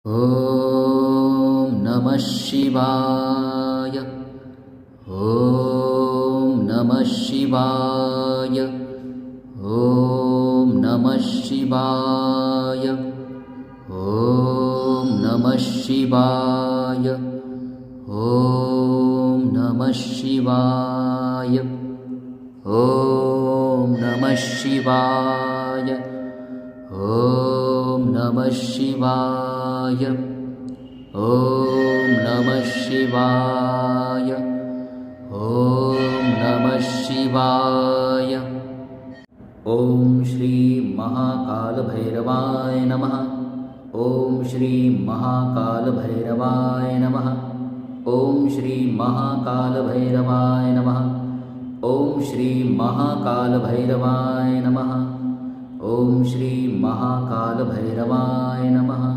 ॐ नमः शिवाय। ॐ नमः शिवाय। ॐ नमः शिवाय। ॐ नमः शिवाय। ॐ नमः शिवाय। ॐ नमः शिवाय। ॐ नमः शिवाय। ॐ नमः शिवाय। ॐ नमः शिवाय। ॐ श्री महाकालभैरवाय नमः। ॐ श्री महाकालभैरवाय नमः। ॐ श्री महाकालभैरवाय नमः। ॐ श्री महाकालभैरवाय नमः। ॐ श्री महाकालभैरवाय नमः।